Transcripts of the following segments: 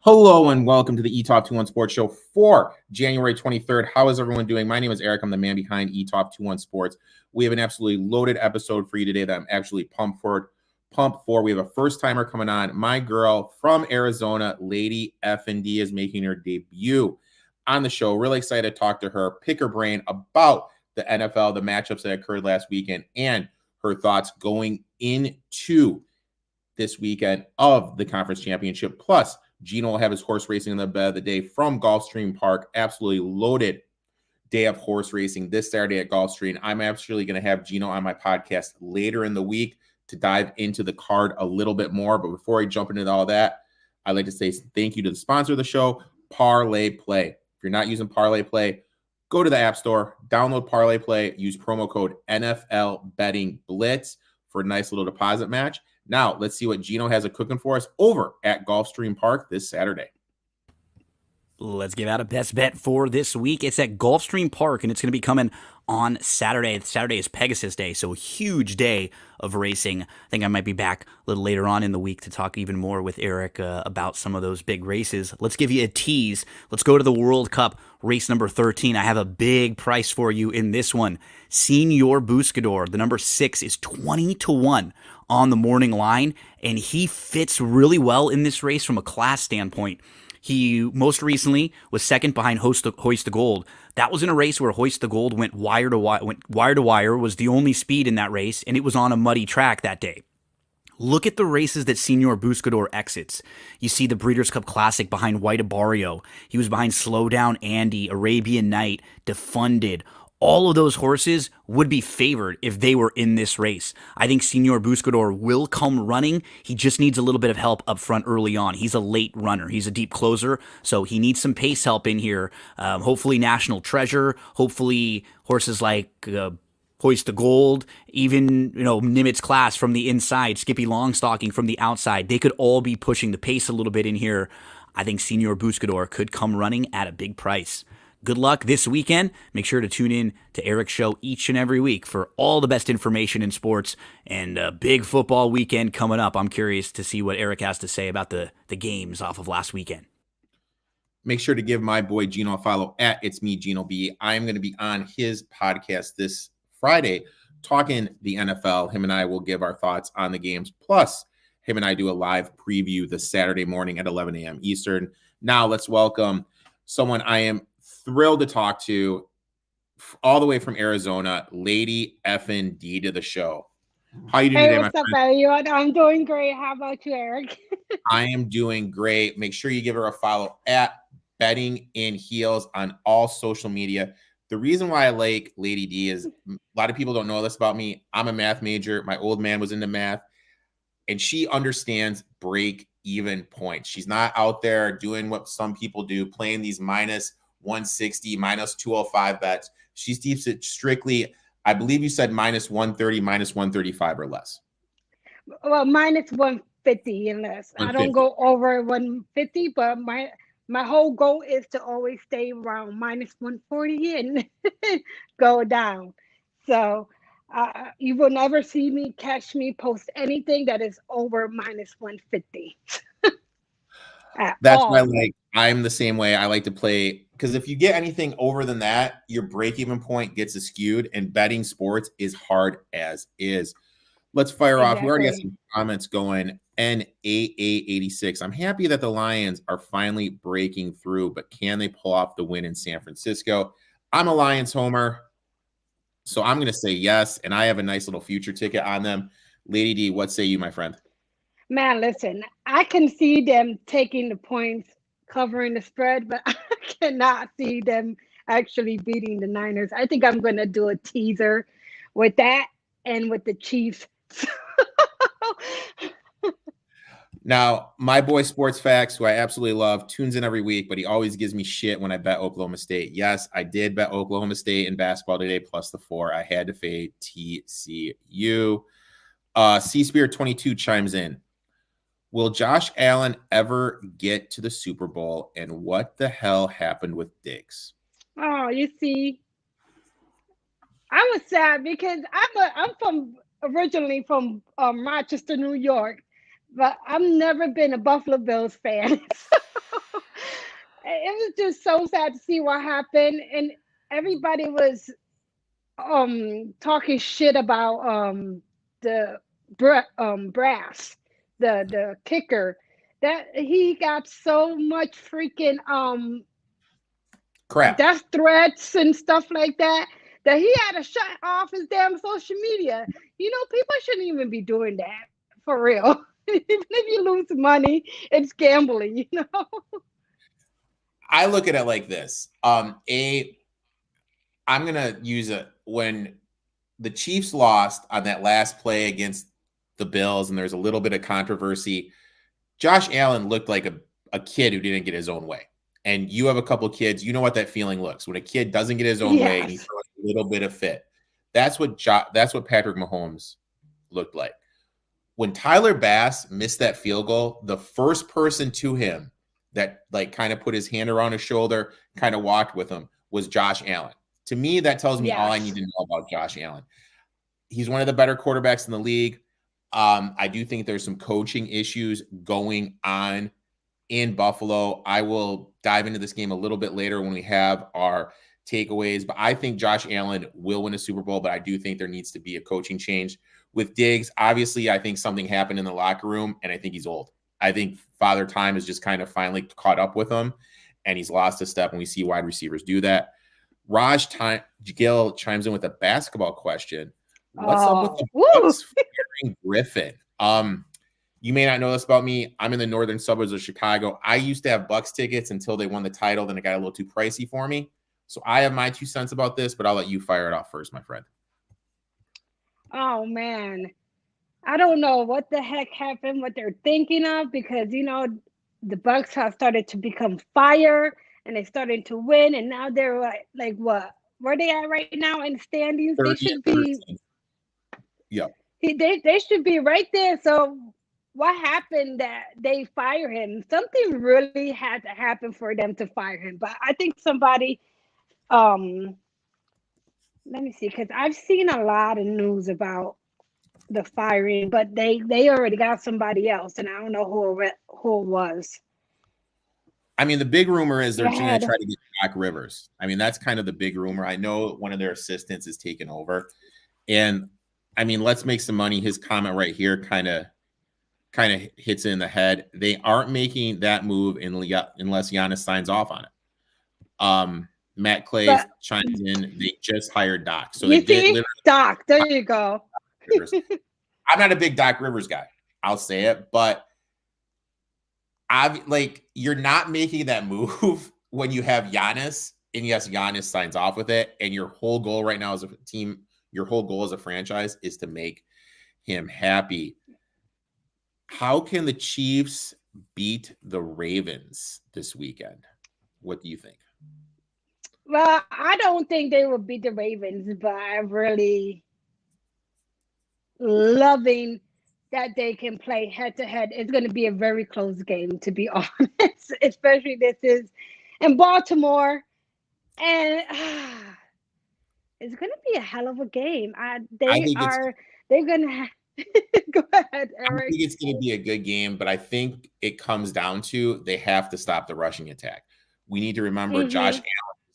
Hello and welcome to the Etoft21 Sports Show for January 23rd. How is everyone doing? My name is Eric. I'm the man behind Etoft21 Sports. We have an absolutely loaded episode for you today that I'm actually pumped for. We have a first-timer coming on. My girl from Arizona, Lady D, is making her debut on the show. Really excited to talk to her, pick her brain about the NFL, the matchups that occurred last weekend, and her thoughts going into this weekend of the conference championship. Plus, Gino will have his horse racing in the bet of the day from Gulfstream Park. Absolutely loaded day of horse racing this Saturday at Gulfstream. I'm actually going to have Gino on my podcast later in the week to dive into the card a little bit more. But before I jump into all that, I'd like to say thank you to the sponsor of the show, Parlay Play. If you're not using Parlay Play, go to the App Store, download Parlay Play, use promo code NFL Betting Blitz for a nice little deposit match. Now, let's see what Gino has cooking for us over at Gulfstream Park this Saturday. Let's give out a best bet for this week. It's at Gulfstream Park, and it's going to be coming on Saturday. Saturday is Pegasus Day, so a huge day of racing. I think I might be back a little later on in the week to talk even more with Erik about some of those big races. Let's give you a tease. Let's go to the World Cup race number 13. I have a big price for you in this one. Senor Buscador, the number 6, is 20-1 on the morning line, and he fits really well in this race from a class standpoint. He most recently was second behind Hoist the Gold. That was in a race where Hoist the Gold went wire to wire, was the only speed in that race, and it was on a muddy track that day. Look at the races that Senor Buscador exits. You see the Breeders' Cup Classic behind White Barrio. He was behind Slow Down Andy, Arabian Night, Defunded. All of those horses would be favored if they were in this race. I think Senor Buscador will come running. He just needs a little bit of help up front early on. He's a late runner. He's a deep closer, so he needs some pace help in here. Hopefully National Treasure, hopefully horses like Hoist the Gold, even Nimitz Class from the inside, Skippy Longstocking from the outside. They could all be pushing the pace a little bit in here. I think Senor Buscador could come running at a big price. Good luck this weekend. Make sure to tune in to Erik's show each and every week for all the best information in sports and a big football weekend coming up. I'm curious to see what Erik has to say about the games off of last weekend. Make sure to give my boy Gino a follow at It's Me, Gino B. I'm going to be on his podcast this Friday talking the NFL. Him and I will give our thoughts on the games. Plus, him and I do a live preview this Saturday morning at 11 a.m. Eastern. Now, let's welcome someone I am thrilled to talk to all the way from Arizona, Lady D to the show. How you doing today, what's up, everyone? I'm doing great. How about you, Erik? I am doing great. Make sure you give her a follow at Betting in Heels on all social media. The reason why I like Lady D is a lot of people don't know this about me. I'm a math major. My old man was into math, and she understands break-even points. She's not out there doing what some people do, playing these minus 160, minus 205 bets. She keeps it strictly, I believe you said minus 130, minus 135 or less. Well, minus 150 and less. 150. I don't go over 150, but my whole goal is to always stay around minus 140 and go down. So you will never see me, catch me, post anything that is over minus 150. That's why I'm the same way. I like to play, because if you get anything over than that, your break-even point gets skewed, and betting sports is hard as is. Let's fire off. We already have some comments going. NAA86. I'm happy that the Lions are finally breaking through, but can they pull off the win in San Francisco? I'm a Lions homer, so I'm going to say yes, and I have a nice little future ticket on them. Lady D, what say you, my friend? Man, listen, I can see them taking the points, covering the spread, but I cannot see them actually beating the Niners. I think I'm going to do a teaser with that and with the Chiefs. Now, my boy Sports Facts, who I absolutely love, tunes in every week, but he always gives me shit when I bet Oklahoma State. Yes, I did bet Oklahoma State in basketball today, plus the 4. I had to fade TCU. C-Spear22 chimes in. Will Josh Allen ever get to the Super Bowl, and what the hell happened with Diggs? Oh, you see, I was sad because I'm originally from Rochester, New York, but I've never been a Buffalo Bills fan. It was just so sad to see what happened, and everybody was talking shit about the brass, the kicker, that he got so much freaking Crap. death threats and stuff like that, that he had to shut off his damn social media. People shouldn't even be doing that for real. Even if you lose money, it's gambling. I look at it like this. I'm gonna use it when the Chiefs lost on that last play against the Bills, and there's a little bit of controversy. Josh Allen looked like a kid who didn't get his own way. And you have a couple of kids, you know what that feeling looks when a kid doesn't get his own way and he Yes. throws a little bit of fit. That's what Patrick Mahomes looked like. When Tyler Bass missed that field goal, the first person to him that like kind of put his hand around his shoulder, kind of walked with him was Josh Allen. To me, that tells me all I need to know about Josh Allen. He's one of the better quarterbacks in the league. I do think there's some coaching issues going on in Buffalo. I will dive into this game a little bit later when we have our takeaways, but I think Josh Allen will win a Super Bowl, but I do think there needs to be a coaching change with Diggs. Obviously, I think something happened in the locker room, and I think he's old. I think Father Time has just kind of finally caught up with him, and he's lost a step, and we see wide receivers do that. Gill chimes in with a basketball question. What's up with the Bucks firing Griffin? You may not know this about me. I'm in the northern suburbs of Chicago. I used to have Bucks tickets until they won the title. Then it got a little too pricey for me. So I have my 2 cents about this, but I'll let you fire it off first, my friend. Oh man, I don't know what the heck happened, what they're thinking of, because the Bucks have started to become fire, and they started to win, and now they're like what? Where they at right now in standings? They 30 should and be. 13. Yeah. They should be right there. So what happened that they fire him? Something really had to happen for them to fire him. But I think somebody, um, let me see, because I've seen a lot of news about the firing, but they already got somebody else, and I don't know who it was. I mean, the big rumor is they're going Yeah. to try to get Doc Rivers. I mean, that's kind of the big rumor. I know one of their assistants is taking over. And I mean, let's make some money. His comment right here kind of hits it in the head. They aren't making that move unless Giannis signs off on it. Matt Clay chimes in. They just hired Doc. So they did literally Doc. There you go. I'm not a big Doc Rivers guy. I'll say it, but you're not making that move when you have Giannis, and yes, Giannis signs off with it, and your whole goal right now as a team, your whole goal as a franchise is to make him happy. How can the Chiefs beat the Ravens this weekend? What do you think? Well, I don't think they will beat the Ravens, but I'm really loving that they can play head to head. It's going to be a very close game, to be honest, especially this is in Baltimore. And it's going to be a hell of a game. They're going to go ahead, Eric. I think it's going to be a good game, but I think it comes down to they have to stop the rushing attack. We need to remember Josh Allen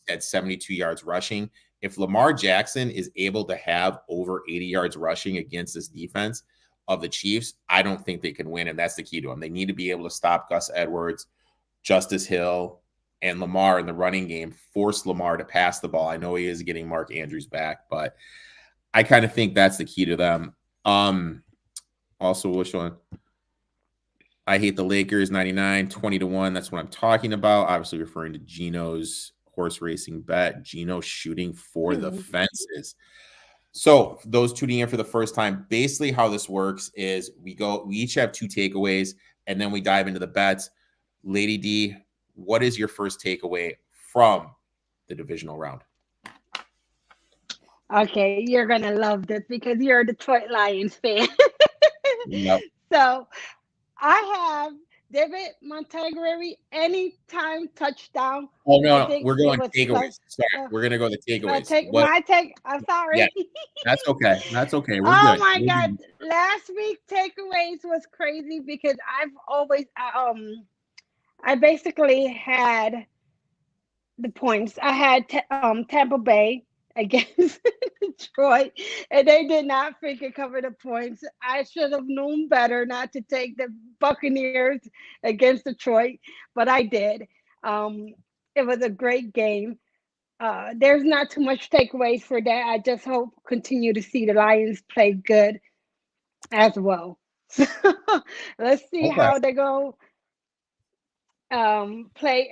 had 72 yards rushing. If Lamar Jackson is able to have over 80 yards rushing against this defense of the Chiefs, I don't think they can win, and that's the key to them. They need to be able to stop Gus Edwards, Justice Hill, and Lamar in the running game, force Lamar to pass the ball. I know he is getting Mark Andrews back, but I kind of think that's the key to them. Also, which one? I hate the Lakers, 99, 20-1. That's what I'm talking about. Obviously referring to Gino's horse racing bet. Gino shooting for the fences. So those tuning in for the first time, basically how this works is we each have 2 takeaways, and then we dive into the bets. Lady D, what is your first takeaway from the divisional round? Okay, you're going to love this because you're a Detroit Lions fan. Yep. So I have David Montgomery anytime touchdown. Oh I no, think we're it going was plus. takeaways. Sorry, Uh, we're gonna go the takeaways. What? my take. I'm Yeah, sorry. that's okay. That's okay. We're Oh good. my We're God! good. Last week takeaways was crazy because I've always I basically had the points. I had Tampa Bay against Detroit, and they did not freaking cover the points. I should have known better not to take the Buccaneers against Detroit, but I did. Um, it was a great game. There's not too much takeaways for that. I just hope continue to see the Lions play good as well. So let's see Okay. how they go play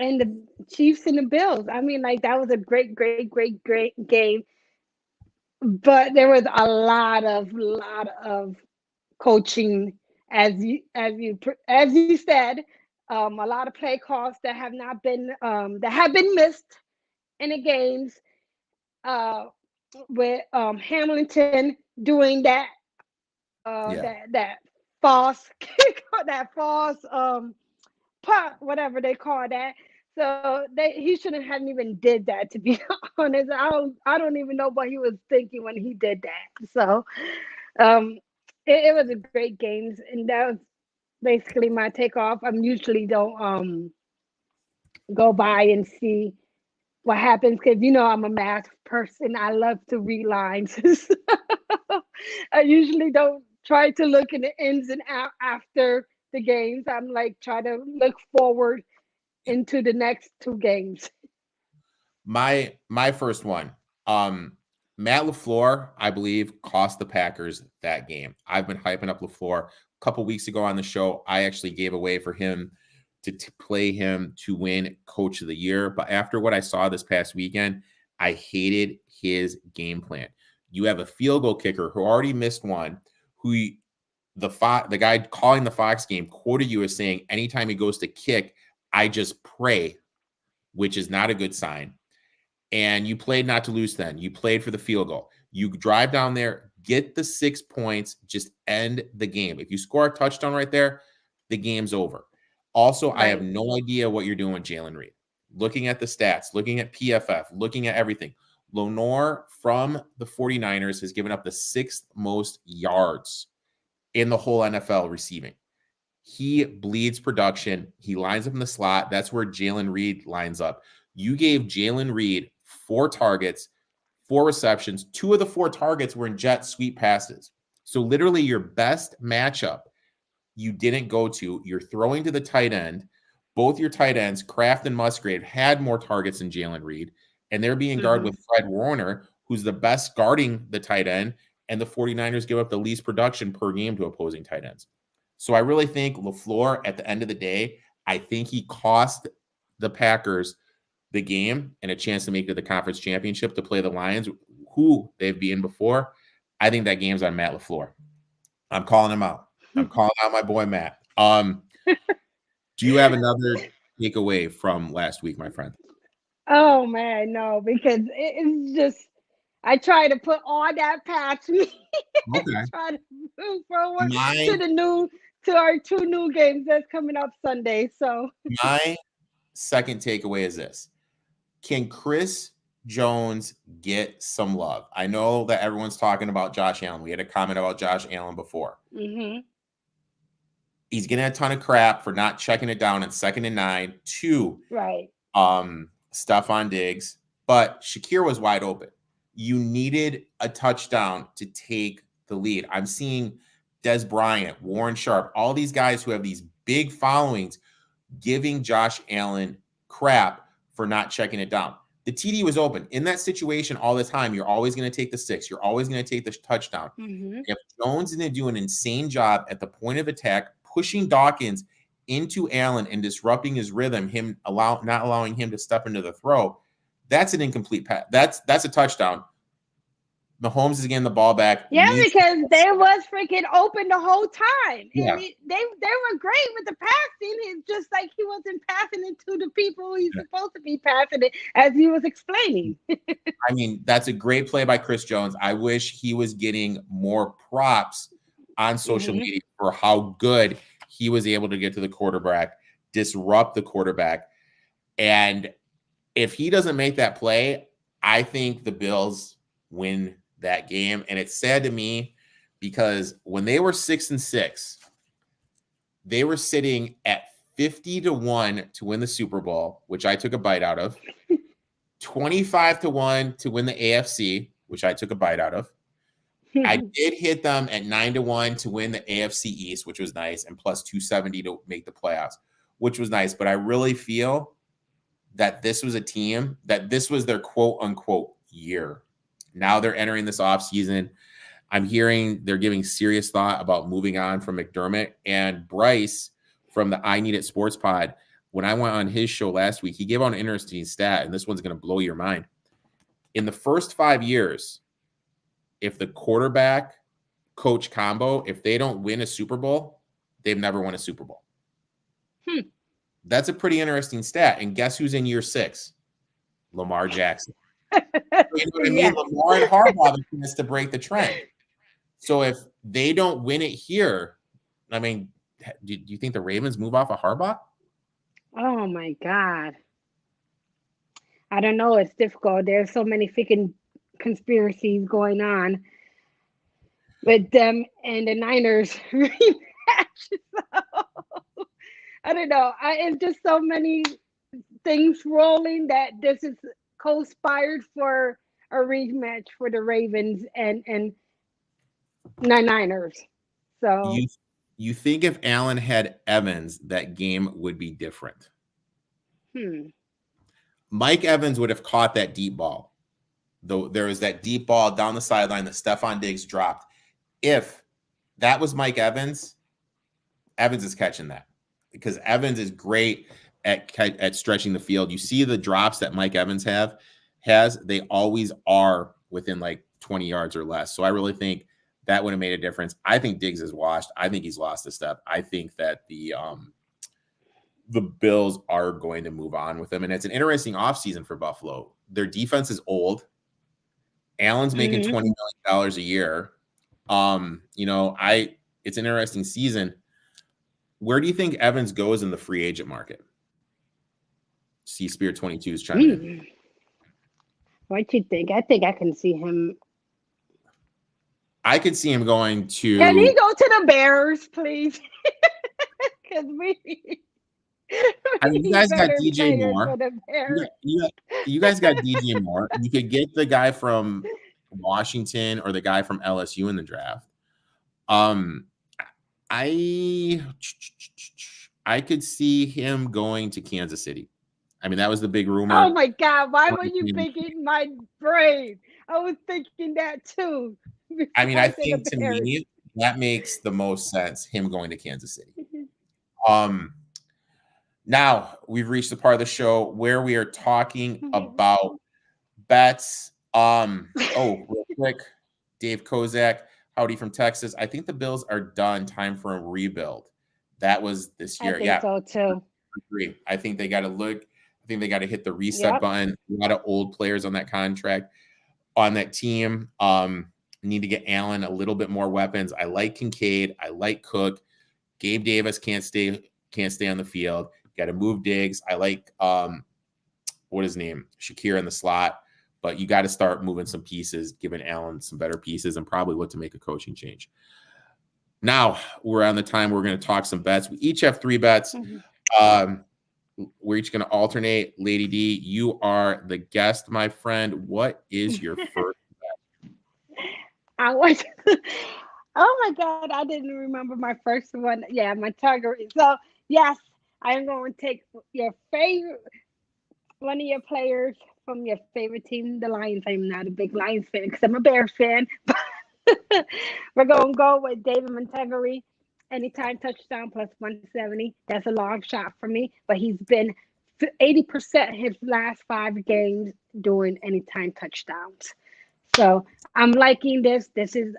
and the Chiefs and the Bills. I mean, like that was a great game. But there was a lot of coaching, as you said, a lot of play calls that have not been that have been missed in the games. Uh, with Hamilton doing Yeah. that false that false punt, whatever they call that. So he shouldn't have even did that, to be honest. I don't even know what he was thinking when he did that. So um it was a great games, and that was basically my takeoff. I'm usually don't go by and see what happens because I'm a math person. I love to read lines. So I usually don't try to look in the ins and out after the games. I'm like try to look forward into the next two games. My first one. Matt LaFleur, I believe, cost the Packers that game. I've been hyping up LaFleur. A couple weeks ago on the show, I actually gave away for him to play him to win Coach of the Year. But after what I saw this past weekend, I hated his game plan. You have a field goal kicker who already missed one, the guy calling the Fox game quoted you as saying, anytime he goes to kick, I just pray, which is not a good sign. And you played not to lose then. You played for the field goal. You drive down there, get the 6 points, just end the game. If you score a touchdown right there, the game's over. Also, I have Right. no idea what you're doing with Jalen Reed. Looking at the stats, looking at PFF, looking at everything. Lenore from the 49ers has given up the 6th most yards in the whole NFL receiving. He bleeds production. He lines up in the slot. That's where Jalen Reed lines up. You gave Jalen Reed 4 targets, 4 receptions. 2 of the 4 targets were in jet sweep passes. So literally your best matchup you didn't go to. You're throwing to the tight end. Both your tight ends, Kraft and Musgrave, had more targets than Jalen Reed, and they're being guarded with Fred Warner, who's the best guarding the tight end, and the 49ers give up the least production per game to opposing tight ends. So I really think LaFleur, at the end of the day, I think he cost the Packers the game and a chance to make it to the conference championship to play the Lions, who they've beaten before. I think that game's on Matt LaFleur. I'm calling him out. I'm calling out my boy Matt. Do you have another takeaway from last week, my friend? Oh man, no, because it's just I try to put all that past me. Okay. Try to move forward My to our 2 new games that's coming up Sunday. So my second takeaway is this. Can Chris Jones get some love? I know that everyone's talking about Josh Allen. We had a comment about Josh Allen before. He's getting a ton of crap for not checking it down in 2nd and 9 to right. Stephon Diggs, but Shakir was wide open. You needed a touchdown to take the lead. I'm seeing Des Bryant, Warren Sharp, all these guys who have these big followings giving Josh Allen crap for not checking it down. The TD was open. In that situation all the time, you're always going to take the 6. You're always going to take the touchdown. If Jones didn't do an insane job at the point of attack, pushing Dawkins into Allen and disrupting his rhythm, not allowing him to step into the throw, that's an incomplete pass. That's a touchdown. Mahomes is getting the ball back. Yeah, because they was freaking open the whole time, Yeah. and they were great with the passing. It's just like he wasn't passing it to the people he's supposed to be passing it, as he was explaining. I mean, that's a great play by Chris Jones. I wish he was getting more props on social media for how good he was able to get to the quarterback, disrupt the quarterback. And if he doesn't make that play, I think the Bills win that game. And it's sad to me because when they were 6-6, they were sitting at 50-1 to win the Super Bowl, which I took a bite out of. 25-1 to win the AFC, which I took a bite out of. I did hit them at 9-1 to win the AFC East, which was nice, and plus 270 to make the playoffs, which was nice. But I really feel that this was a team that this was their quote unquote year. Now they're entering this offseason. I'm hearing they're giving serious thought about moving on from McDermott. And Bryce from the I Need It Sports Pod, when I went on his show last week, he gave out an interesting stat, and this one's going to blow your mind. In the first 5 years, if the quarterback coach combo, if they don't win a Super Bowl, they've never won a Super Bowl. That's a pretty interesting stat. And guess who's in year 6? Lamar Jackson. You know what I mean? Yes. Lamar and Harbaugh has to break the trend. So if they don't win it here, I mean, do you think the Ravens move off of Harbaugh? Oh my God. I don't know. It's difficult. There's so many freaking conspiracies going on with them and the Niners rematch. So, I don't know. It's just so many things rolling that this is conspired for a rematch for the Ravens and Niners. So you think if Allen had Evans, that game would be different? Mike Evans would have caught that deep ball. Though there was that deep ball down the sideline that Stephon Diggs dropped. If that was Mike Evans, Evans is catching that because Evans is great at stretching the field. You see the drops that Mike Evans has, they always are within like 20 yards or less. So I really think that would have made a difference. I think Diggs is washed. I think he's lost a step. I think that the Bills are going to move on with him. And it's an interesting offseason for Buffalo. Their defense is old. Allen's making $20 million a year. It's an interesting season. Where do you think Evans goes in the free agent market? See Spear 22 is trying to. What do you think? I think I can see him. I could see him going to. Can he go to the Bears, please? Because you guys got DJ Moore. You guys got DJ Moore. You could get the guy from Washington or the guy from LSU in the draft. I could see him going to Kansas City. I mean, that was the big rumor. Oh my God! Why were you thinking my brain? I was thinking that too. I mean, I think to me that makes the most sense. Him going to Kansas City. Now we've reached the part of the show where we are talking about bets. Real quick, Dave Kozak, howdy from Texas. I think the Bills are done. Time for a rebuild. That was this year. I think so too. I agree. I think they got to look. I think they got to hit the reset button. A lot of old players on that contract, on that team. Need to get Allen a little bit more weapons. I like Kincaid. I like Cook. Gabe Davis can't stay on the field. Got to move Diggs. I like what his name? Shakir in the slot. But you got to start moving some pieces, giving Allen some better pieces, and probably look to make a coaching change. Now we're on the time we're going to talk some bets. We each have 3 bets. We're each going to alternate. Lady D, you are the guest, my friend. What is your first bet? Oh my God, I didn't remember my first one. Yeah, my target. So yes, I'm going to take your favorite, one of your players from your favorite team, the Lions. I'm not a big Lions fan because I'm a Bears fan. We're going to go with David Montgomery. Anytime touchdown plus 170. That's a long shot for me. But he's been 80% his last 5 games doing anytime touchdowns. So I'm liking this. This is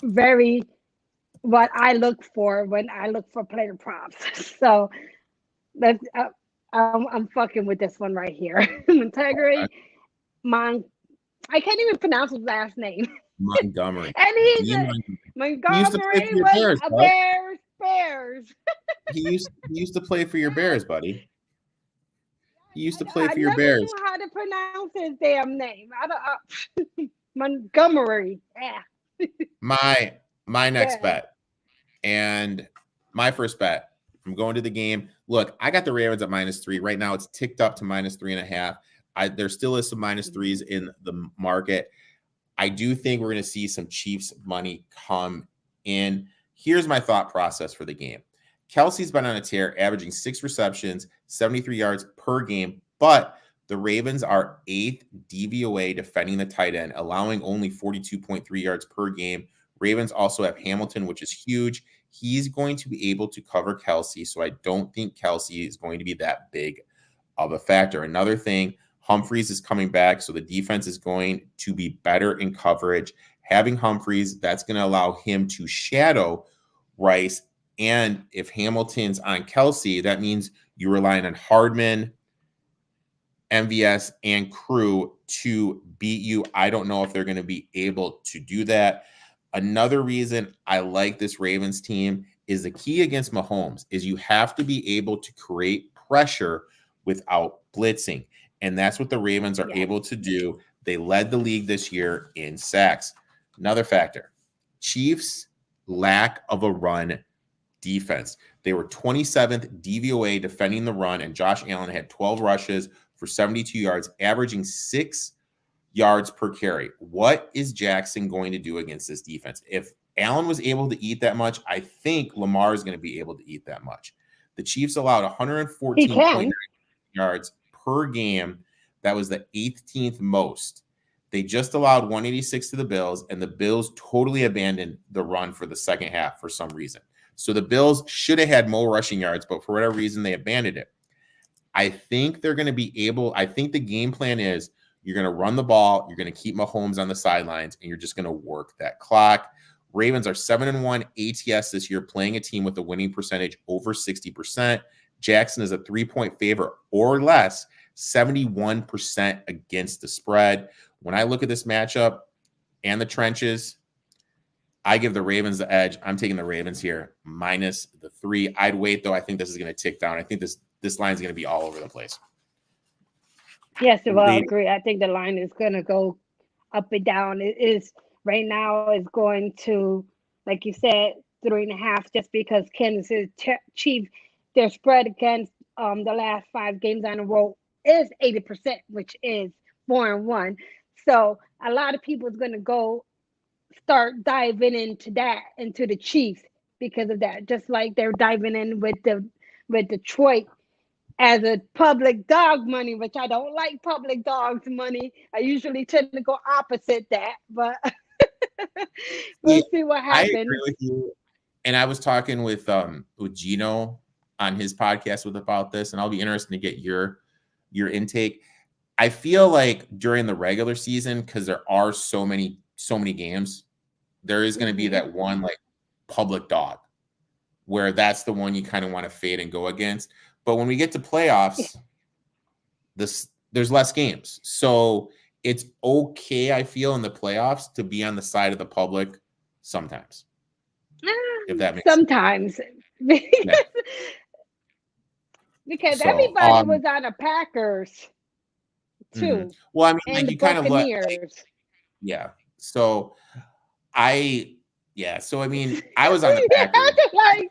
very what I look for when I look for player props. So that's I'm fucking with this one right here. Montgomery, I can't even pronounce his last name. Montgomery. And he's D. a Montgomery. He used to play for Montgomery your was Bears, a bud. Bears. He used to play for your Bears, buddy. He used to play I for your never Bears. knew how to pronounce his damn name. I don't, Montgomery. Yeah. My next Yeah. bet, and my first bet. I'm going to the game. Look, I got the Ravens at -3. Right now, it's ticked up to -3.5. There still is some -3s in the market. I do think we're going to see some Chiefs money come in. Here's my thought process for the game. Kelsey's been on a tear, averaging 6 receptions, 73 yards per game, but the Ravens are 8th DVOA defending the tight end, allowing only 42.3 yards per game. Ravens also have Hamilton, which is huge. He's going to be able to cover Kelsey, so I don't think Kelsey is going to be that big of a factor. Another thing, Humphreys is coming back, so the defense is going to be better in coverage. Having Humphreys, that's going to allow him to shadow Rice. And if Hamilton's on Kelsey, that means you're relying on Hardman, MVS, and Crew to beat you. I don't know if they're going to be able to do that. Another reason I like this Ravens team is the key against Mahomes is you have to be able to create pressure without blitzing. And that's what the Ravens are able to do. They led the league this year in sacks. Another factor, Chiefs' lack of a run defense. They were 27th DVOA defending the run, and Josh Allen had 12 rushes for 72 yards, averaging 6 yards per carry. What is Jackson going to do against this defense? If Allen was able to eat that much, I think Lamar is going to be able to eat that much. The Chiefs allowed 114.9 yards per game. That was the 18th most. They just allowed 186 to the Bills, and the Bills totally abandoned the run for the second half for some reason. So the Bills should have had more rushing yards, but for whatever reason, they abandoned it. I think they're going to be able – I think the game plan is you're going to run the ball, you're going to keep Mahomes on the sidelines, and you're just going to work that clock. Ravens are 7-1 ATS this year, playing a team with a winning percentage over 60%. Jackson is a 3-point favorite or less, 71% against the spread. When I look at this matchup and the trenches, I give the Ravens the edge. I'm taking the Ravens here, -3. I'd wait, though. I think this is going to tick down. I think this line is going to be all over the place. Yes, well, I agree. I think the line is going to go up and down. It is right now is going to, like you said, 3.5, just because Kansas City Chiefs, their spread against the last 5 games on the road is 80%, which is 4-1. So a lot of people is going to start diving into the Chiefs because of that. Just like they're diving in with Detroit as a public dog money, which I don't like public dogs money. I usually tend to go opposite that, but we'll see what happens. I agree with you. And I was talking with Gino on his podcast about this, and I'll be interested to get your intake. I feel like during the regular season, because there are so many games, there is going to be that one like public dog where that's the one you kind of want to fade and go against. But when we get to playoffs, there's less games. So it's okay, I feel, in the playoffs to be on the side of the public sometimes. If that makes sometimes. Sense. Because everybody was on the Packers too. Mm-hmm. Well, I mean, like you kind of look. Yeah. So I mean, I was on the Packers. Like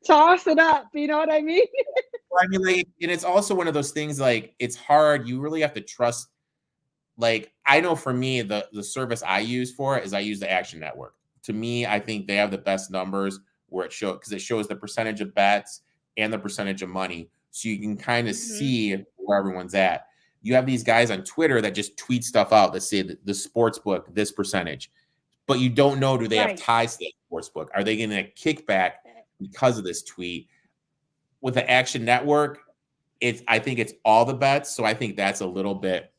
toss it up, you know what I mean? I mean, like, and it's also one of those things. Like, it's hard. You really have to trust. Like, I know for me, the service I use for it is I use the Action Network. To me, I think they have the best numbers where it shows because it shows the percentage of bets and the percentage of money, so you can kind of see where everyone's at. You have these guys on Twitter that just tweet stuff out that say the sports book this percentage. But you don't know, do they have ties to the sports book? Are they getting a kickback because of this tweet? With the Action Network, I think it's all the bets. So I think that's a little bit.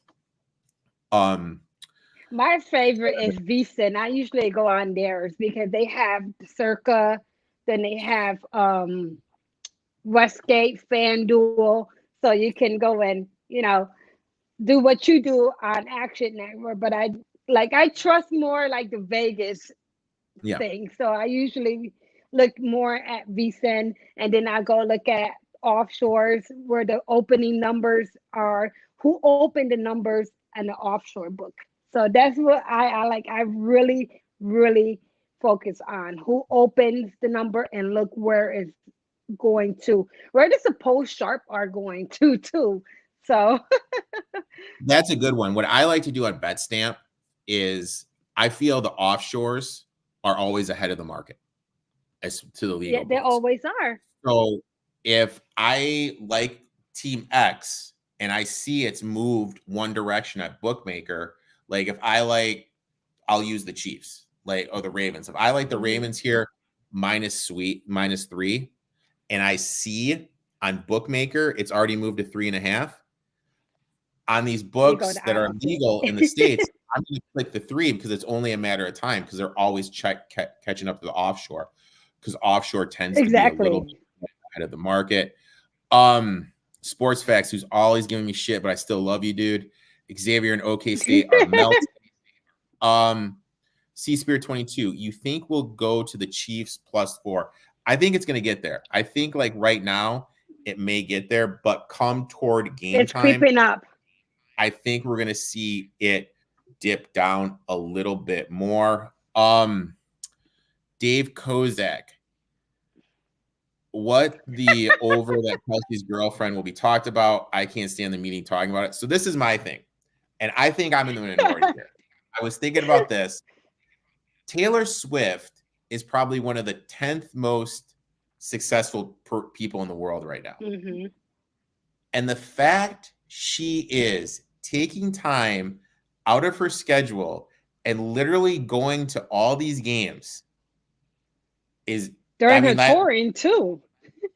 My favorite is VSiN. I usually go on theirs because they have Circa, then they have Westgate, FanDuel. So you can go and, do what you do on Action Network. But like I trust more like the Vegas Yeah. thing. So I usually look more at VSEN, and then I go look at offshores where the opening numbers are, who opened the numbers and the offshore book. So that's what I like. I really, really focus on who opens the number and look where it's going to, where the supposed sharp are going to too. So That's a good one. What I like to do on BetStamp is I feel the offshores are always ahead of the market as to the legal yeah, they books. always are. So if I like Team X and I see it's moved one direction at bookmaker, like if I like, I'll use the Chiefs, like, or the Ravens. If I like the Ravens here, -3, and I see on bookmaker it's already moved to 3.5. On these books that are legal in the States, I'm going to click the 3 because it's only a matter of time because they're always catching up to the offshore, because offshore tends to be a little bit ahead of the market. Sports Facts, who's always giving me shit, but I still love you, dude. Xavier and OK State are melting. C-Spear22, you think we'll go to the Chiefs +4? I think it's going to get there. I think like right now it may get there, but come toward game time, it's creeping up. I think we're going to see it dip down a little bit more. Dave Kozak, what the over that Kelsey's girlfriend will be talked about. I can't stand the meeting talking about it. So this is my thing. And I think I'm in the minority here. I was thinking about this. Taylor Swift is probably one of the 10th most successful people in the world right now. Mm-hmm. And the fact she is taking time out of her schedule and literally going to all these games is during her touring too.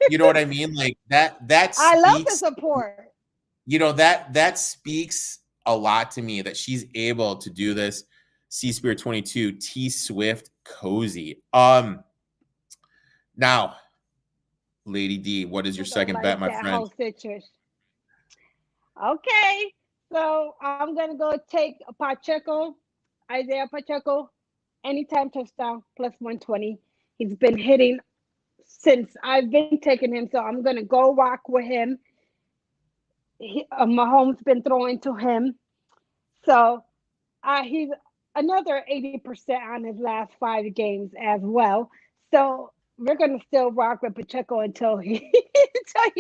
You know what I mean? Like that speaks, I love the support. You know, that speaks a lot to me that she's able to do this. C-Spear22, T Swift Cozy. Now, Lady D, what is your second bet, my friend? Okay, so I'm gonna go take Pacheco, Isaiah Pacheco, anytime touchdown +120. He's been hitting since I've been taking him, so I'm gonna go rock with him. Mahomes been throwing to him, so he's another 80% on his last 5 games as well. So we're gonna still rock with Pacheco until he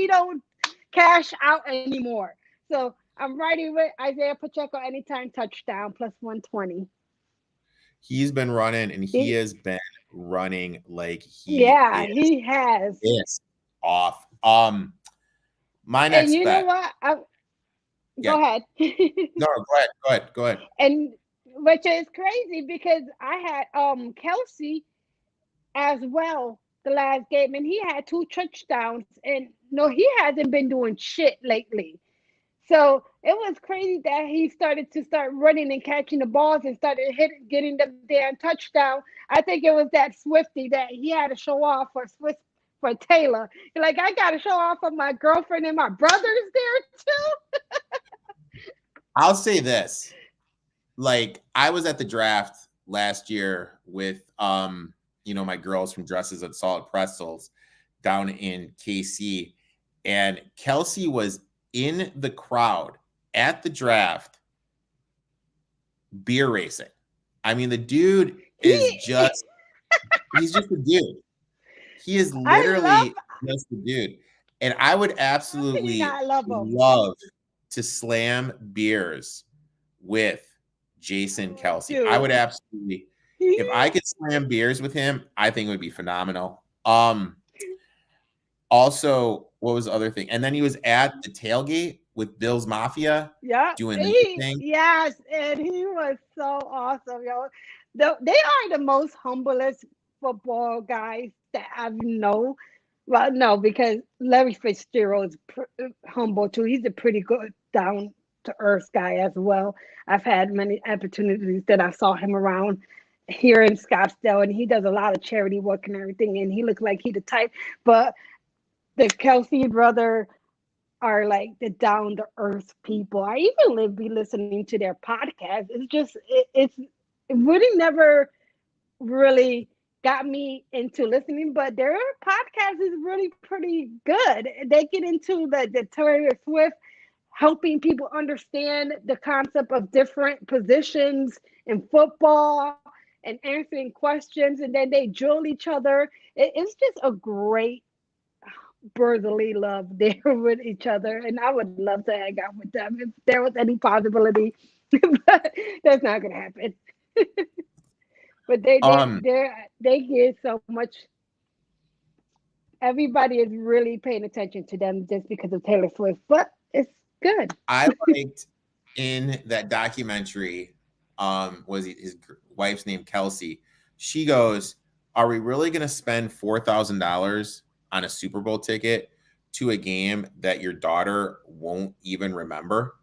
don't cash out anymore. So I'm riding with Isaiah Pacheco anytime touchdown +120. He's been running, and he has been running like he has. It's off. My next and you bet. know what? Go ahead. No, go ahead. And which is crazy because I had Kelsey as well the last game, and he had 2 touchdowns, and no, he hasn't been doing shit lately. So it was crazy that he started running and catching the balls and started getting the damn touchdown. I think it was that Swifty that he had to show off for Taylor. Like, I got to show off for my girlfriend and my brothers there too. I'll say this. Like, I was at the draft last year with, my girls from Dresses and Solid Pretzels down in KC, and Kelsey was in the crowd at the draft beer racing. I mean, the dude is he's just a dude. He is literally just a dude. And I would absolutely love to slam beers with Jason Kelsey. Dude. I would absolutely, if I could slam beers with him, I think it would be phenomenal. Also, what was the other thing? And then he was at the tailgate with Bill's Mafia. Yeah. Doing the thing. Yes, and he was so awesome, yo. They are the most humblest football guys that I know. Well, no, because Larry Fitzgerald is humble too. He's a pretty good down to earth guy as well. I've had many opportunities that I saw him around here in Scottsdale, and he does a lot of charity work and everything, and he looks like he the type. But the Kelsey brother, are like the down to earth people. I even be listening to their podcast. It's just it really never really got me into listening, but their podcast is really pretty good. They get into the Taylor Swift helping people understand the concept of different positions in football and answering questions, and then they drill each other. It's just a great brotherly love there with each other, and I would love to hang out with them if there was any possibility, but that's not gonna happen. But they give so much. Everybody is really paying attention to them just because of Taylor Swift, but it's good. I liked in that documentary, was his wife's name Kelsey. She goes, "Are we really going to spend $4,000 on a Super Bowl ticket to a game that your daughter won't even remember?"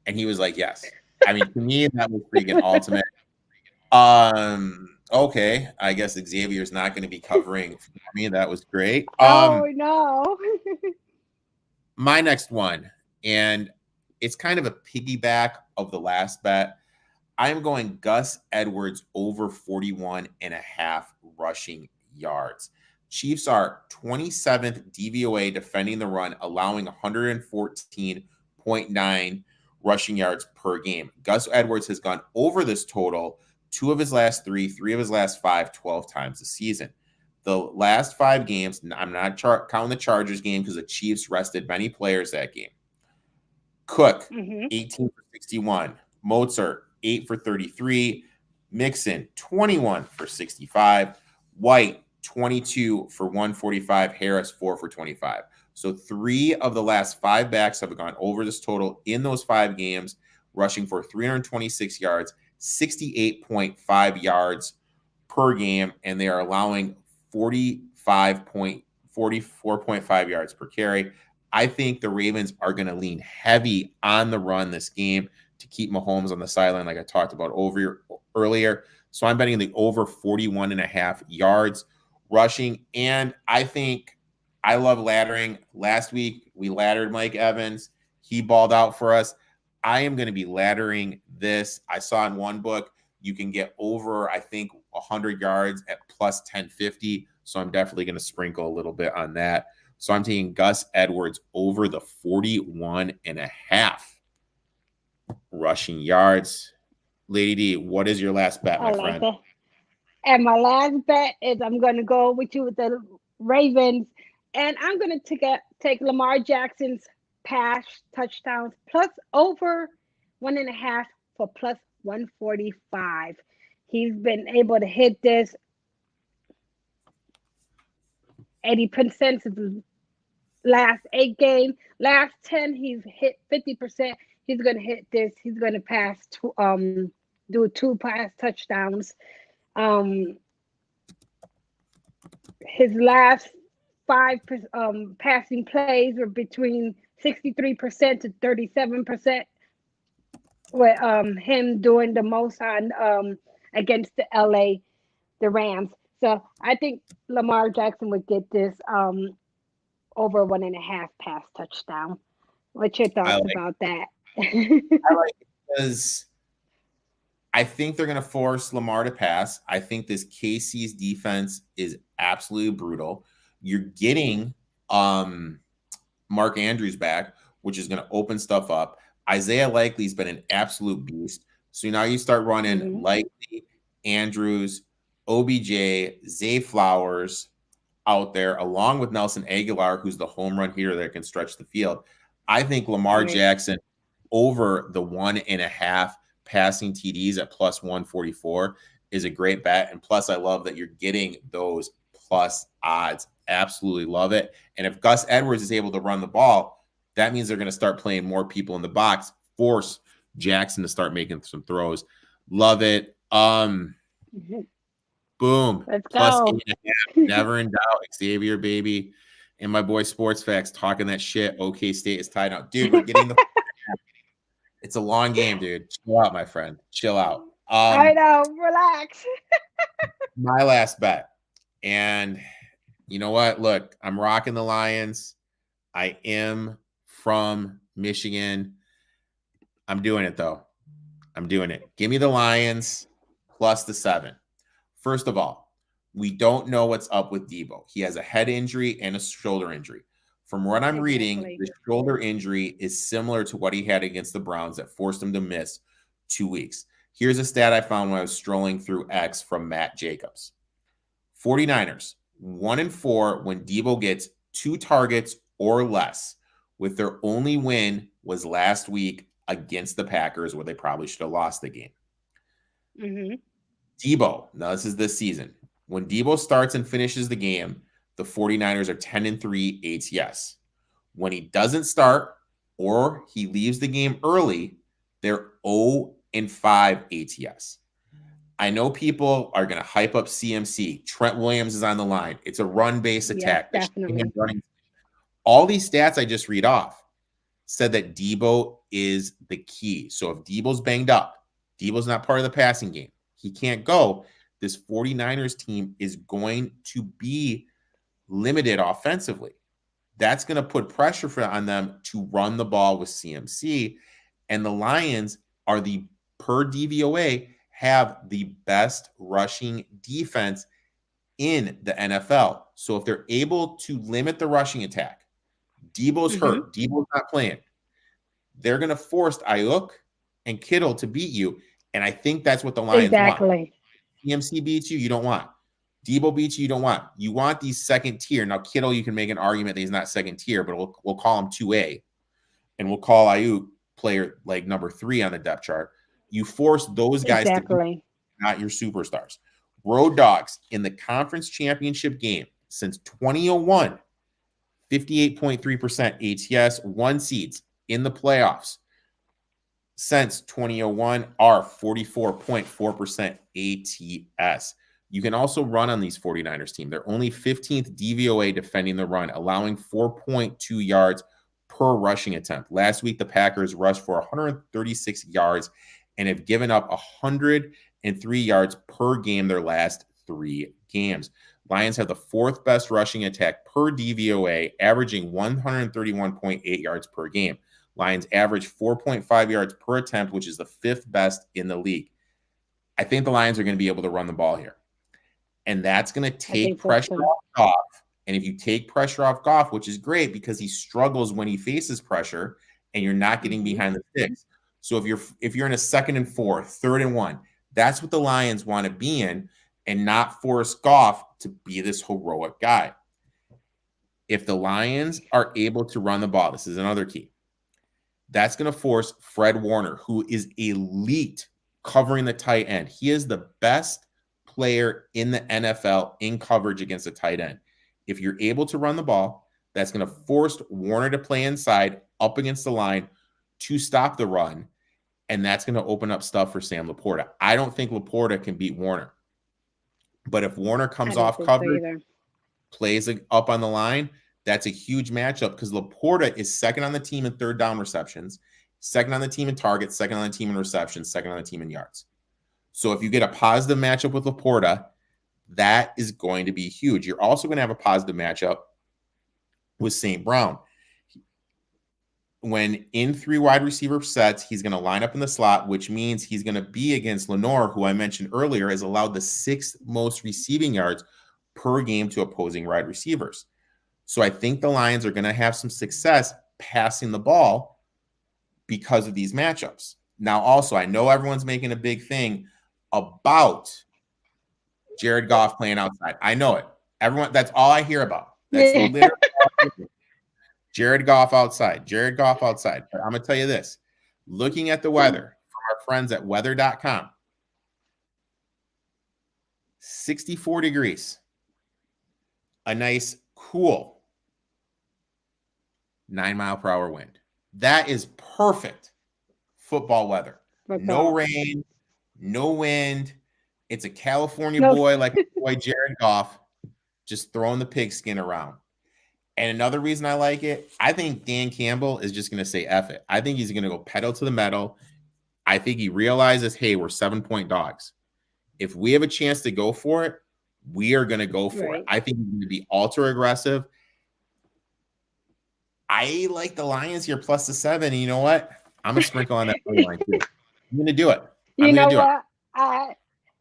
And he was like, "Yes." I mean, to me, that was freaking ultimate. Okay, I guess Xavier's not going to be covering for me. That was great. Oh no. My next one, and it's kind of a piggyback of the last bet. I'm going Gus Edwards over 41.5 rushing yards. Chiefs are 27th DVOA defending the run, allowing 114.9 rushing yards per game. Gus Edwards has gone over this total 2 of his last 3 of his last 5, 12 times this season. The last 5 games, I'm not counting the Chargers game because the Chiefs rested many players that game. Cook, 18 for 61. Mozart, 8 for 33. Mixon, 21 for 65. White, 22 for 145. Harris, 4 for 25. So 3 of the last 5 backs have gone over this total in those 5 games, rushing for 326 yards, 68.5 yards per game, and they are allowing 44.5 yards per carry. I think the Ravens are going to lean heavy on the run this game to keep Mahomes on the sideline, like I talked about earlier. So I'm betting the over 41.5 yards rushing. And I think I love laddering. Last week, we laddered Mike Evans. He balled out for us. I am going to be laddering this. I saw in one book, you can get over, I think, 100 yards at plus 1050. So I'm definitely going to sprinkle a little bit on that. So I'm taking Gus Edwards over the 41.5 rushing yards. Lady D, what is your last bet, my friend? That. And my last bet is I'm going to go with you with the Ravens, and I'm going to take Lamar Jackson's pass touchdowns plus over 1.5 for plus 145. He's been able to hit this 80% of the last 8 games. Last 10, he's hit 50%. He's going to hit this. He's going to pass do 2 pass touchdowns. His last 5 passing plays were between 63% to 37%, with him doing the most on against the Rams. So I think Lamar Jackson would get this over 1.5 pass touchdown. What's your thoughts about that? I like it because I think they're going to force Lamar to pass. I think this KC's defense is absolutely brutal. You're getting Mark Andrews back, which is going to open stuff up. Isaiah Likely's been an absolute beast. So now you start running Likely, Andrews, OBJ, Zay Flowers out there, along with Nelson Aguilar, who's the home run hitter that can stretch the field. I think Lamar Jackson over the 1.5 passing TDs at plus 144 is a great bet. And plus, I love that you're getting those plus odds. Absolutely love it. And if Gus Edwards is able to run the ball, that means they're going to start playing more people in the box, force Jackson to start making some throws. Love it. Boom. Let's plus go. 8.5. Never in doubt. Xavier, baby. And my boy Sports Facts talking that shit. OK State is tied out. Dude, we're getting the it's a long game, dude. Chill out, my friend. Chill out. I know. Relax. My last bet. And you know what? Look, I'm rocking the Lions. I am from Michigan. I'm doing it, though. I'm doing it. Give me the Lions plus the 7. First of all, we don't know what's up with Debo. He has a head injury and a shoulder injury. From what I'm reading, the shoulder injury is similar to what he had against the Browns that forced him to miss 2 weeks. Here's a stat I found when I was strolling through X from Matt Jacobs. 49ers, 1-4 when Debo gets 2 targets or less, with their only win was last week against the Packers, where they probably should have lost the game. Mm-hmm. Debo, now this is this season. When Debo starts and finishes the game, the 49ers are 10-3 ATS. When he doesn't start or he leaves the game early, they're 0-5 ATS. I know people are going to hype up CMC. Trent Williams is on the line. It's a run-based attack. Yes, definitely. All these stats I just read off said that Debo is the key. So if Debo's banged up, Debo's not part of the passing game, he can't go, this 49ers team is going to be limited offensively. That's going to put pressure on them to run the ball with CMC. And the Lions are per DVOA, have the best rushing defense in the NFL. So if they're able to limit the rushing attack, Debo's hurt, Debo's not playing, they're going to force Ayuk and Kittle to beat you. And I think that's what the Lions want. CMC beats you, you don't want. Debo beats you, you don't want. You want these second tier. Now, Kittle, you can make an argument that he's not second tier, but we'll call him 2A. And we'll call Ayuk player like number 3 on the depth chart. You force those guys to be not your superstars. Road Dogs in the conference championship game since 2001, 58.3% ATS, 1 seeds in the playoffs since 2001 are 44.4% ATS. You can also run on these 49ers team. They're only 15th DVOA defending the run, allowing 4.2 yards per rushing attempt. Last week, the Packers rushed for 136 yards and have given up 103 yards per game their last 3 games. Lions have the 4th best rushing attack per DVOA, averaging 131.8 yards per game. Lions average 4.5 yards per attempt, which is the 5th best in the league. I think the Lions are going to be able to run the ball here. And that's going to take pressure off Goff. And if you take pressure off Goff, which is great because he struggles when he faces pressure and you're not getting behind the sticks. So if you're in a 2nd and 4, 3rd and 1, that's what the Lions want to be in and not force Goff to be this heroic guy. If the Lions are able to run the ball, this is another key. That's going to force Fred Warner, who is elite covering the tight end. He is the best player in the NFL in coverage against a tight end. If you're able to run the ball, that's going to force Warner to play inside up against the line to stop the run. And that's going to open up stuff for Sam Laporta. I don't think Laporta can beat Warner. But if Warner comes off coverage, plays up on the line, that's a huge matchup because Laporta is 2nd on the team in 3rd down receptions, 2nd on the team in targets, 2nd on the team in receptions, 2nd on the team in yards. So if you get a positive matchup with Laporta, that is going to be huge. You're also going to have a positive matchup with St. Brown. When in 3 wide receiver sets, he's going to line up in the slot, which means he's going to be against Lenore, who I mentioned earlier has allowed the 6th most receiving yards per game to opposing wide receivers. So I think the Lions are going to have some success passing the ball because of these matchups. Now, also, I know everyone's making a big thing about Jared Goff playing outside. I know it. Everyone, that's all I hear about. That's literally all I hear about. Jared Goff outside. Jared Goff outside. But I'm going to tell you this. Looking at the weather from our friends at weather.com, 64 degrees. A nice, cool 9-mile-per-hour wind. That is perfect football weather. No rain, no wind. It's a California boy like boy Jared Goff just throwing the pigskin around. And another reason I like it, I think Dan Campbell is just going to say F it. I think he's going to go pedal to the metal. I think he realizes, hey, we're 7-point dogs. If we have a chance to go for it, we are going to go for it. I think he's going to be ultra aggressive. I like the Lions here plus the 7. And you know what? I'm gonna sprinkle on that money line too. I'm gonna do it. You know what? I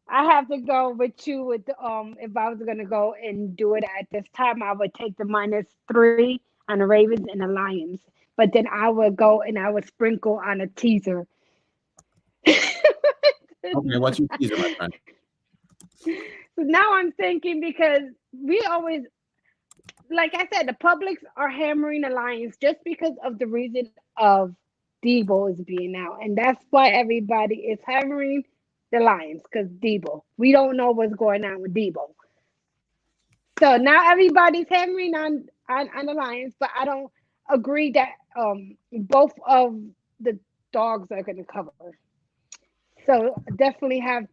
have to go with you with the if I was gonna go and do it at this time, I would take the -3 on the Ravens and the Lions. But then I would go and I would sprinkle on a teaser. Okay, what's your teaser, my friend? So now I'm thinking because we always, like I said, the publics are hammering the Lions just because of the reason of Debo is being out. And that's why everybody is hammering the Lions, because Debo. We don't know what's going on with Debo. So now everybody's hammering on the Lions, but I don't agree that both of the dogs are going to cover. So definitely have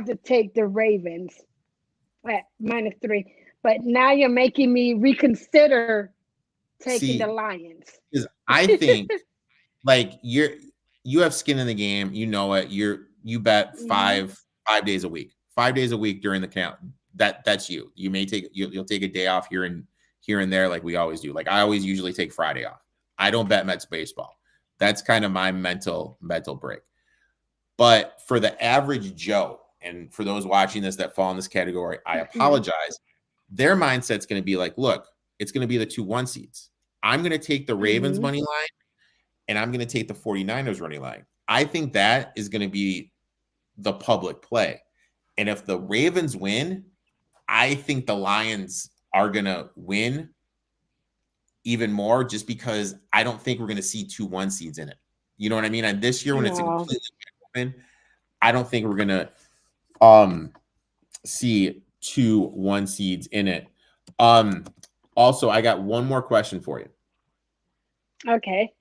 to take the Ravens at -3. But now you're making me reconsider taking the Lions. Because I think like you have skin in the game. You know it. You bet five days a week. 5 days a week during the count. That's you. You may you'll take a day off here and there like we always do. Like I always usually take Friday off. I don't bet Mets baseball. That's kind of my mental break. But for the average Joe, and for those watching this that fall in this category, I apologize. Their mindset's going to be like, look, it's going to be the 2-1 seeds. I'm going to take the Ravens money line, and I'm going to take the 49ers running line. I think that is going to be the public play. And if the Ravens win, I think the Lions are going to win even more just because I don't think we're going to see 2-1 seeds in it. You know what I mean? And this year when it's a completely open, I don't think we're going to see 2-1 seeds in it. Also, I got one more question for you. Okay.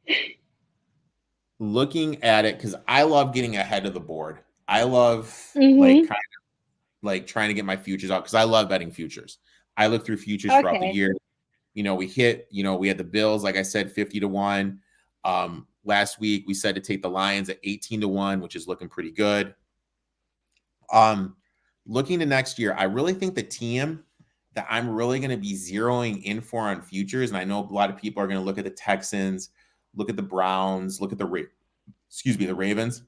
Looking at it, because I love getting ahead of the board. I love like kind of like trying to get my futures out because I love betting futures. I look through futures throughout the year. You know, we had the Bills, like I said, 50-1. Last week we said to take the Lions at 18-1, which is looking pretty good. Looking to next year, I really think the team that I'm really going to be zeroing in for on futures, and I know a lot of people are going to look at the Texans, look at the Browns, look at the Ravens.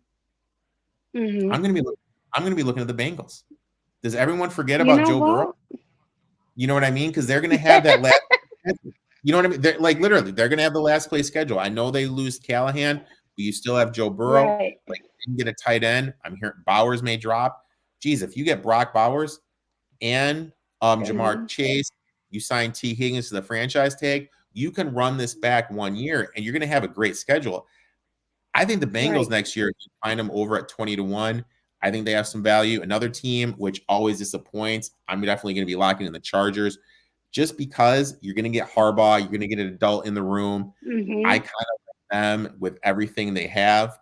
I'm going to be looking at the Bengals. Does everyone forget about Joe Burrow? You know what I mean? Because they're going to have that last. You know what I mean? They're, like literally, they're going to have the last place schedule. I know they lose Callahan, but you still have Joe Burrow. Right. Like, you can get a tight end. I'm hearing Bowers may drop. Geez, if you get Brock Bowers and Jamar Chase, you sign T. Higgins to the franchise tag, you can run this back 1 year, and you're going to have a great schedule. I think the Bengals next year, if you find them over at 20-1, I think they have some value. Another team which always disappoints, I'm definitely going to be locking in the Chargers just because you're going to get Harbaugh, you're going to get an adult in the room. I kind of like them with everything they have.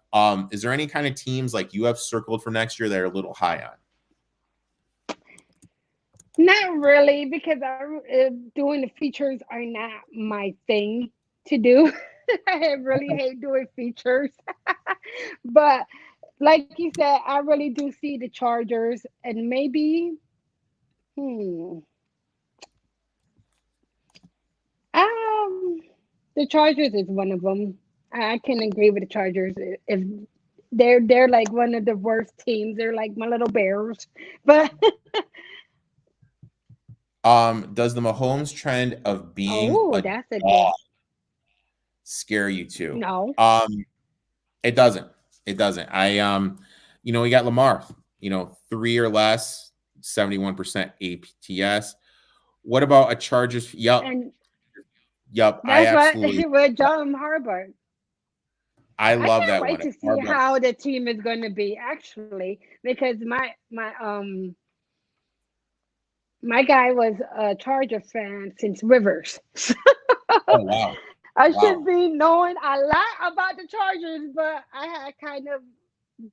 Is there any kind of teams like you have circled for next year that are a little high on? Not really, because doing the features are not my thing to do. I really hate doing features. But like you said, I really do see the Chargers, and maybe the Chargers is one of them. I can agree with the Chargers. If they're like one of the worst teams, they're like my little Bears. But does the Mahomes trend of being that's a good scare you too? No. It doesn't. It doesn't. We got Lamar, 3 or less, 71% APTS. What about a Chargers? Yep. That's I absolutely with John Harbaugh. I love that one. one. To see how the team is going to be actually, because my guy was a Charger fan since Rivers. Oh wow! I should be knowing a lot about the Chargers, but I had kind of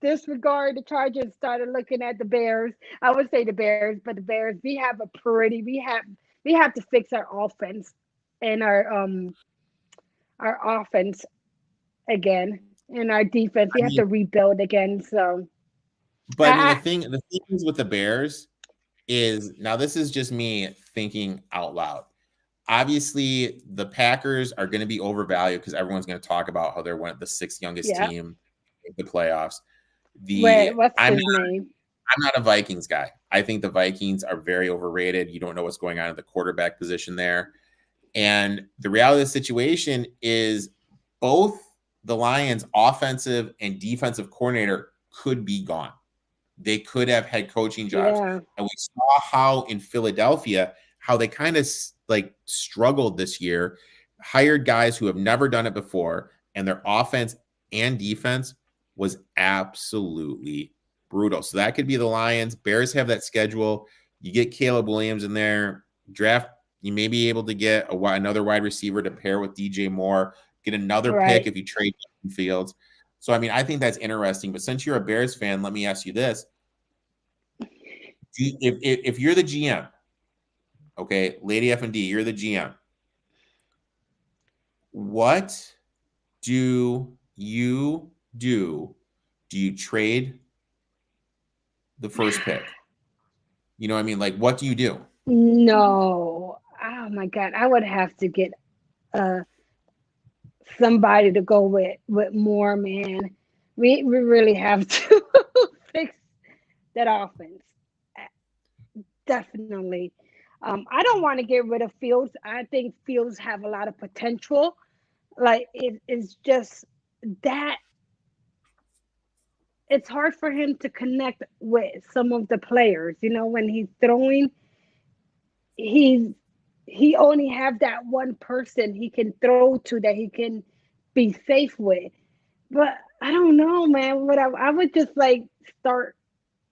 disregard the Chargers. Started looking at the Bears. I would say the Bears, but the Bears, we have to fix our offense and our offense again, and our defense. We have to rebuild again. So, but the thing is with the Bears is, now this is just me thinking out loud. obviously the Packers are going to be overvalued because everyone's going to talk about how they're one of the 6th youngest team in the playoffs. What's his name? I'm not a Vikings guy. I think the Vikings are very overrated. You don't know what's going on at the quarterback position there. And the reality of the situation is both the Lions' offensive and defensive coordinator could be gone. They could have head coaching jobs. Yeah. And we saw how in Philadelphia, how they kind of like struggled this year, hired guys who have never done it before, and their offense and defense was absolutely brutal. So that could be the Lions. Bears have that schedule. You get Caleb Williams in there, draft. You may be able to get another wide receiver to pair with DJ Moore, get another pick if you trade Fields. So, I mean, I think that's interesting. But since you're a Bears fan, let me ask you this. If you're the GM, okay, Lady F&D, you're the GM, what do you do? Do you trade the first pick? You know what I mean? Like, what do you do? No. Oh, my God. I would have to get somebody to go with more, man. We really have to fix that offense. Definitely. I don't want to get rid of Fields. I think Fields have a lot of potential. Like it's just that it's hard for him to connect with some of the players. You know, when he's throwing, he only have that one person he can throw to that he can be safe with. But I don't know, man. What I would just like start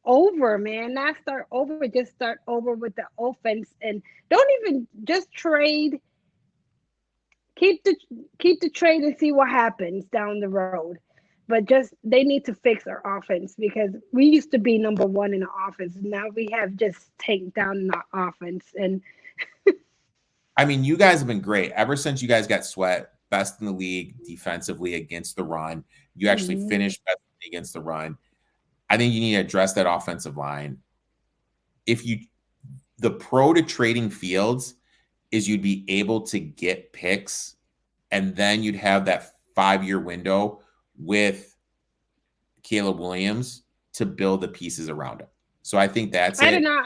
over, man. Not start over, just start over with the offense and don't even just trade. Keep the trade and see what happens down the road. But just they need to fix our offense because we used to be number one in the offense. Now we have just taken down our offense. And I mean, you guys have been great ever since you guys got Sweat, best in the league defensively against the run. You actually finished best against the run. I think you need to address that offensive line. The pro to trading Fields is you'd be able to get picks, and then you'd have that 5-year window with Caleb Williams to build the pieces around him. So I think that's it. I don't know.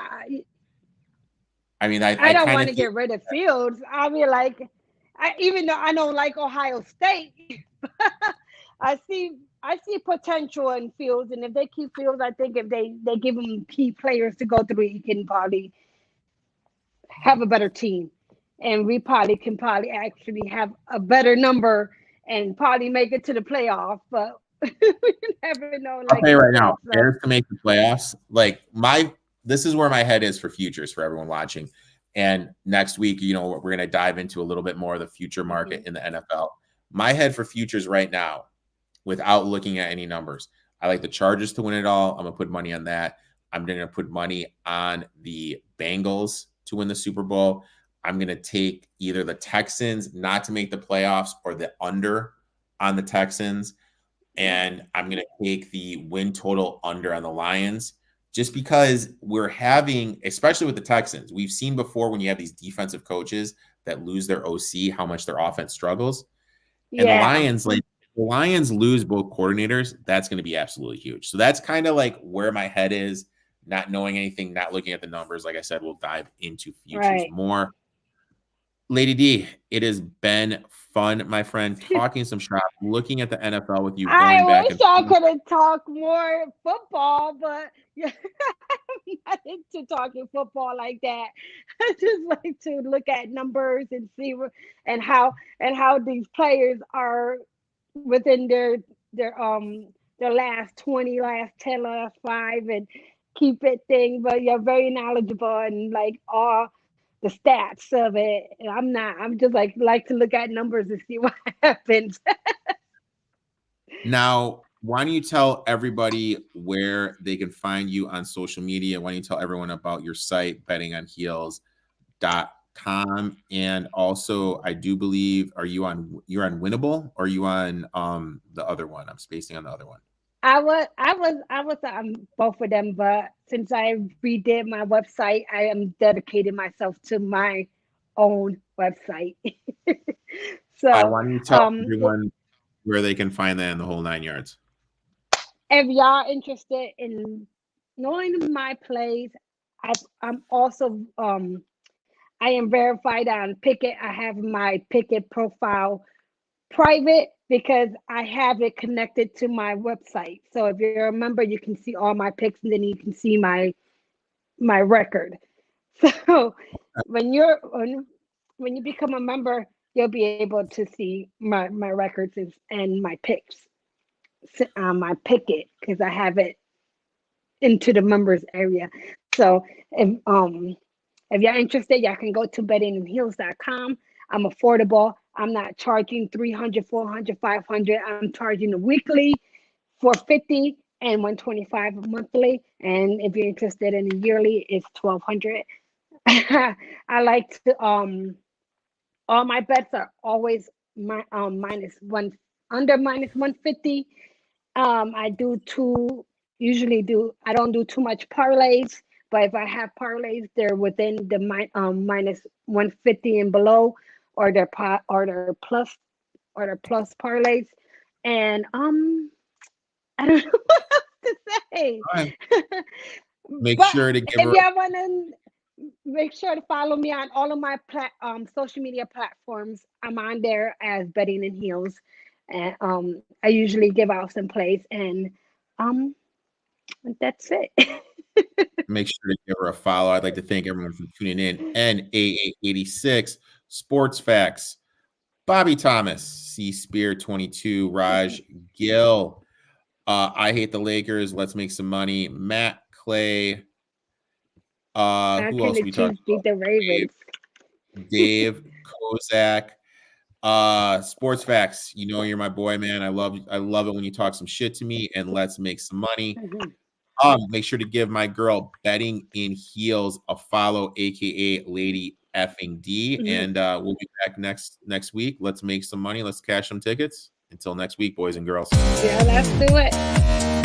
I don't want to get rid of Fields. I mean, like, even though I don't like Ohio State, I see potential in Fields, and if they keep Fields, I think if they give him key players to go through, he can probably have a better team, and we can actually have a better number and probably make it to the playoff. But we never know. Like, okay, right now, Bears to make the playoffs. Like this is where my head is for futures for everyone watching. And next week, you know, we're going to dive into a little bit more of the future market in the NFL. My head for futures right now, without looking at any numbers, I like the Chargers to win it all. I'm going to put money on that. I'm going to put money on the Bengals to win the Super Bowl. I'm going to take either the Texans not to make the playoffs or the under on the Texans. And I'm going to take the win total under on the Lions, just because we're having, especially with the Texans, we've seen before when you have these defensive coaches that lose their OC, how much their offense struggles. And the Lions lose both coordinators. That's going to be absolutely huge. So that's kind of like where my head is, not knowing anything, not looking at the numbers. Like I said, we'll dive into futures more. Lady D, it has been fun, my friend, talking some shop, looking at the NFL with you. I wish I could have talked more football, but I'm not into talking football like that. I just like to look at numbers and see how these players are within their last 20, last 10, last 5, and keep it thing. But you're very knowledgeable and like all the stats of it. And I'm not. I'm just like to look at numbers and see what happens. Now, why don't you tell everybody where they can find you on social media? Why don't you tell everyone about your site, bettingonheels.com? And also, I do believe, you're on Winnable, or are you on the other one? I'm spacing on the other one. I was on both of them, but since I redid my website, I am dedicating myself to my own website. I So want you to tell everyone where they can find that in the whole 9 yards. if y'all interested in knowing my plays, I'm also I am verified on Picket. I have my Picket profile private because I have it connected to my website. So if you're a member, you can see all my picks, and then you can see my record. So when you become a member, you'll be able to see my records and my picks on my Picket because I have it into the members area. So if y'all interested, y'all can go to bettinginheels.com. I'm affordable. I'm not charging 300, 400, 500. I'm charging weekly for 50 and 125 monthly. And if you're interested in a yearly, it's 1200. I like to all my bets are always minus one, under minus 150. I I don't do too much parlays, but if I have parlays, they're within the minus 150 and below, or they're plus parlays. And I don't know what else to say. Right. Make But sure to give if her. y'all want to, make sure to follow me on all of my social media platforms. I'm on there as Betting and Heels, and I usually give out some plays, and that's it. Make sure to give her a follow. I'd like to thank everyone for tuning in. NAA86 Sports Facts. Bobby Thomas, C Spear 22, Raj Gill. I hate the Lakers. Let's make some money. Matt Clay. How Who can else the we talked Chiefs beat the Ravens? Dave Kozak. Sports Facts. You know you're my boy, man. I love it when you talk some shit to me, and let's make some money. Make sure to give my girl Betting in Heels a follow, aka Lady effing D. And we'll be back next week. Let's make some money. Let's cash some tickets. Until next week, boys and girls. Yeah, let's do it.